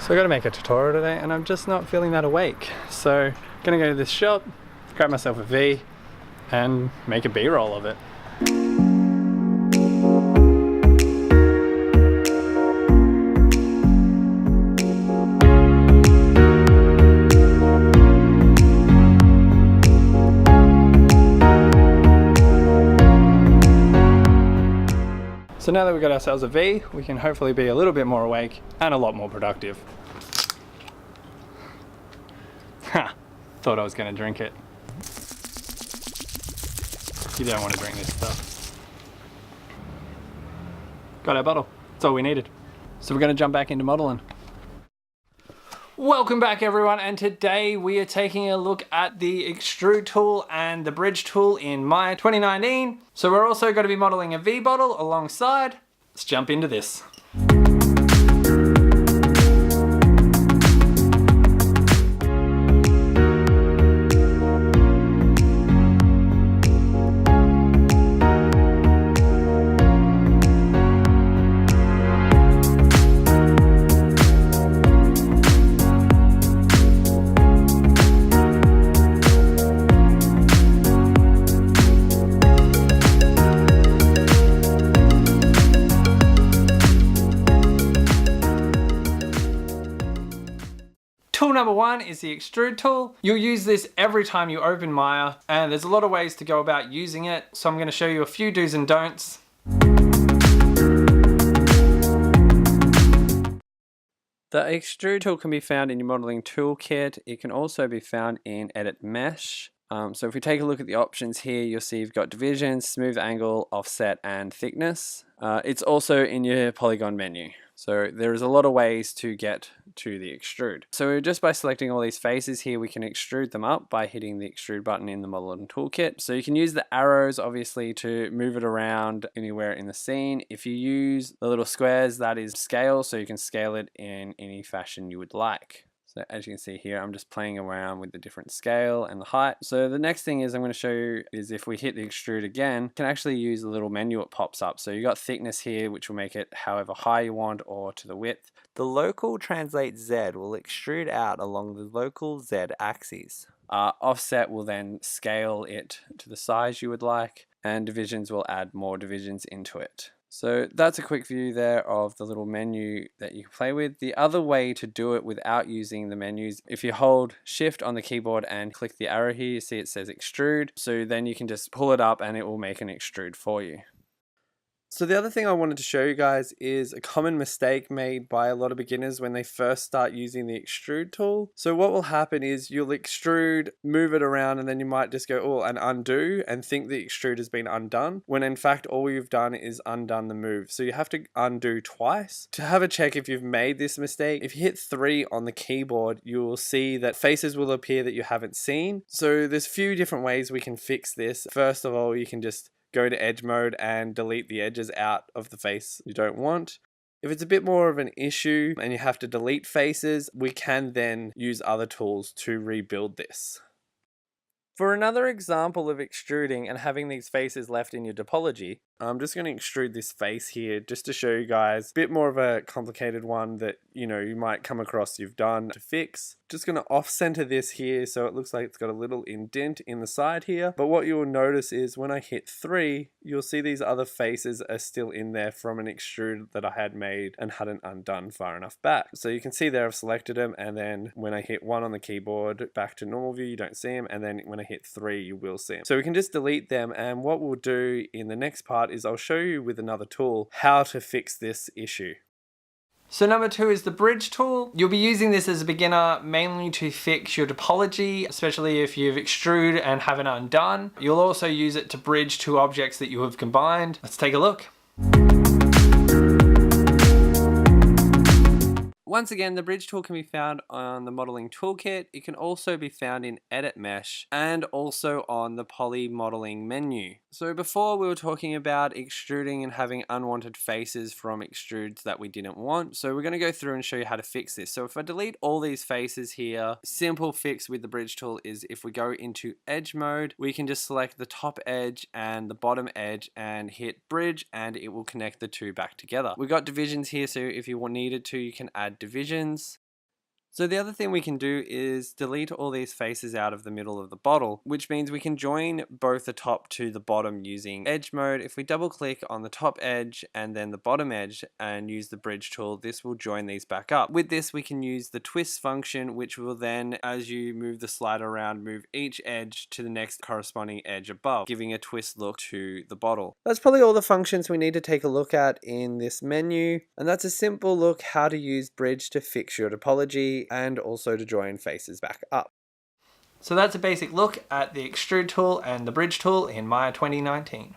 So I gotta make a tutorial today and I'm just not feeling that awake. So gonna go to this shop, grab myself a V and make a B-roll of it. So now that we've got ourselves a V, we can hopefully be a little bit more awake and a lot more productive. Ha! Thought I was going to drink it. You don't want to drink this stuff. Got our bottle. That's all we needed. So we're going to jump back into modeling. Welcome back everyone, and today we are taking a look at the Extrude tool and the Bridge tool in Maya 2019. So we're also going to be modeling a V bottle alongside. Let's jump into this. Tool number one is the Extrude tool. You'll use this every time you open Maya, and there's a lot of ways to go about using it. So I'm going to show you a few do's and don'ts. The Extrude tool can be found in your modeling toolkit. It can also be found in Edit Mesh. So if we take a look at the options here, you'll see you've got division, smooth angle, offset, and thickness. It's also in your polygon menu. So there's a lot of ways to get to the extrude. So just by selecting all these faces here, we can extrude them up by hitting the extrude button in the modeling toolkit. So you can use the arrows obviously to move it around anywhere in the scene. If you use the little squares, that is scale, so you can scale it in any fashion you would like. So as you can see here, I'm just playing around with the different scale and the height. So the next thing is I'm going to show you is if we hit the extrude again, you can actually use the little menu it pops up. So you got thickness here, which will make it however high you want or to the width. The local translate Z will extrude out along the local Z axis. Offset will then scale it to the size you would like, and divisions will add more divisions into it. So that's a quick view there of the little menu that you can play with. The other way to do it without using the menus, if you hold shift on the keyboard and click the arrow here, you see it says extrude. So then you can just pull it up and it will make an extrude for you. So the other thing I wanted to show you guys is a common mistake made by a lot of beginners when they first start using the Extrude tool. So what will happen is you'll extrude, move it around, and then you might just go, oh, and undo, and think the extrude has been undone, when in fact all you've done is undone the move. So you have to undo twice. To have a check if you've made this mistake, if you hit 3 on the keyboard, you will see that faces will appear that you haven't seen. So there's a few different ways we can fix this. First of all, you can just go to edge mode and delete the edges out of the face you don't want. If it's a bit more of an issue and you have to delete faces, we can then use other tools to rebuild this. For another example of extruding and having these faces left in your topology, I'm just going to extrude this face here just to show you guys a bit more of a complicated one that you might come across you've done to fix. Just going to off center this here so it looks like it's got a little indent in the side here. But what you'll notice is when I hit 3, you'll see these other faces are still in there from an extrude that I had made and hadn't undone far enough back. So you can see there I've selected them, and then when I hit 1 on the keyboard back to normal view, you don't see them, and then when I hit 3 you will see them. So we can just delete them, and what we'll do in the next part is I'll show you with another tool how to fix this issue. So number 2 is the Bridge tool. You'll be using this as a beginner mainly to fix your topology, especially if you've extruded and haven't undone. You'll also use it to bridge 2 objects that you have combined. Let's take a look. Once again, the Bridge tool can be found on the modeling toolkit. It can also be found in Edit Mesh and also on the Poly modeling menu. So before we were talking about extruding and having unwanted faces from extrudes that we didn't want. So we're going to go through and show you how to fix this. So if I delete all these faces here, simple fix with the Bridge tool is if we go into edge mode, we can just select the top edge and the bottom edge and hit Bridge, and it will connect the 2 back together. We've got divisions here, so if you needed to, you can add divisions. So the other thing we can do is delete all these faces out of the middle of the bottle, which means we can join both the top to the bottom using edge mode. If we double click on the top edge and then the bottom edge and use the bridge tool, this will join these back up. With this, we can use the twist function, which will then, as you move the slider around, move each edge to the next corresponding edge above, giving a twist look to the bottle. That's probably all the functions we need to take a look at in this menu, and that's a simple look how to use bridge to fix your topology and also to join faces back up. So that's a basic look at the Extrude tool and the bridge tool in Maya 2019.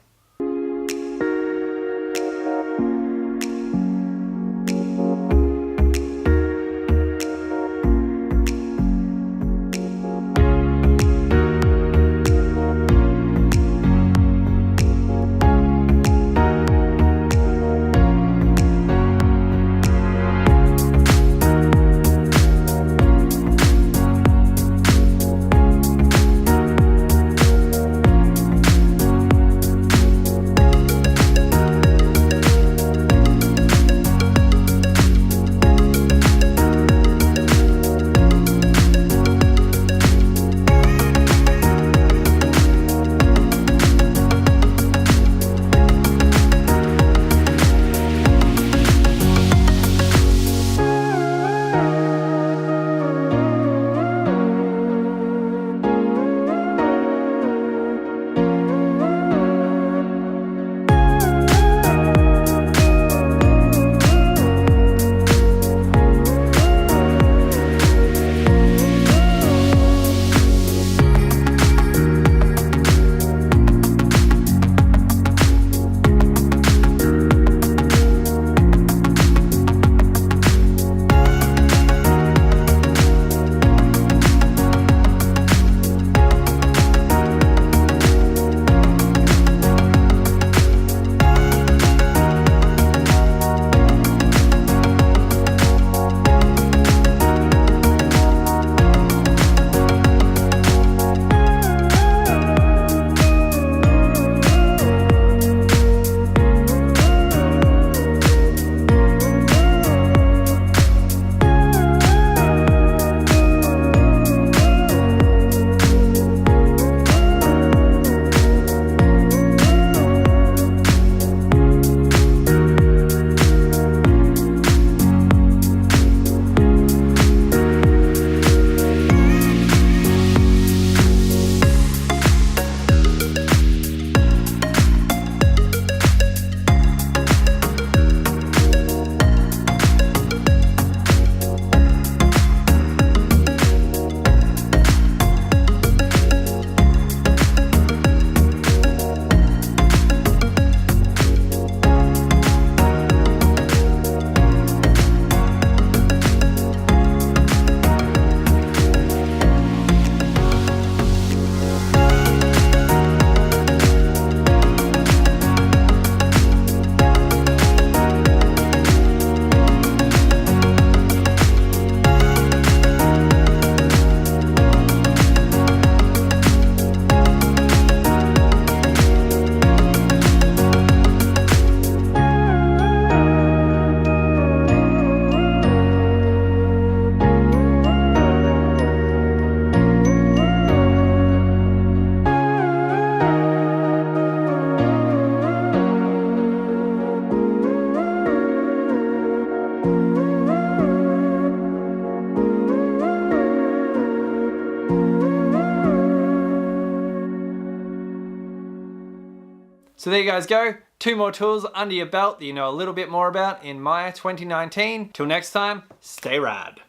So there you guys go. 2 more tools under your belt that you know a little bit more about in Maya 2019. Till next time, stay rad.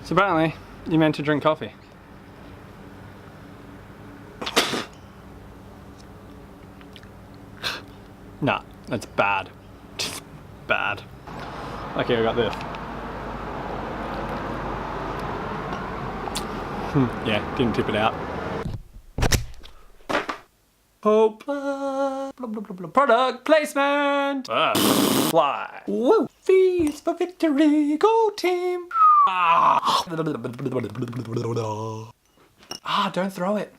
So apparently, you're meant to drink coffee. Nah, that's bad. Just bad. Okay, I got this. Yeah, didn't tip it out. Oh, product placement! Fly. Woo! Feast for victory, go team! Don't throw it.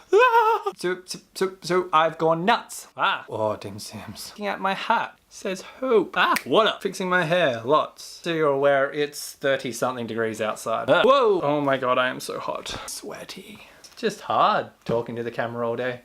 So I've gone nuts. Oh, dim sims. Looking at my hat. Says hope. Ah, what up? Fixing my hair, lots. So you're aware it's 30 something degrees outside. Whoa! Oh my god, I am so hot. Sweaty. Just hard talking to the camera all day.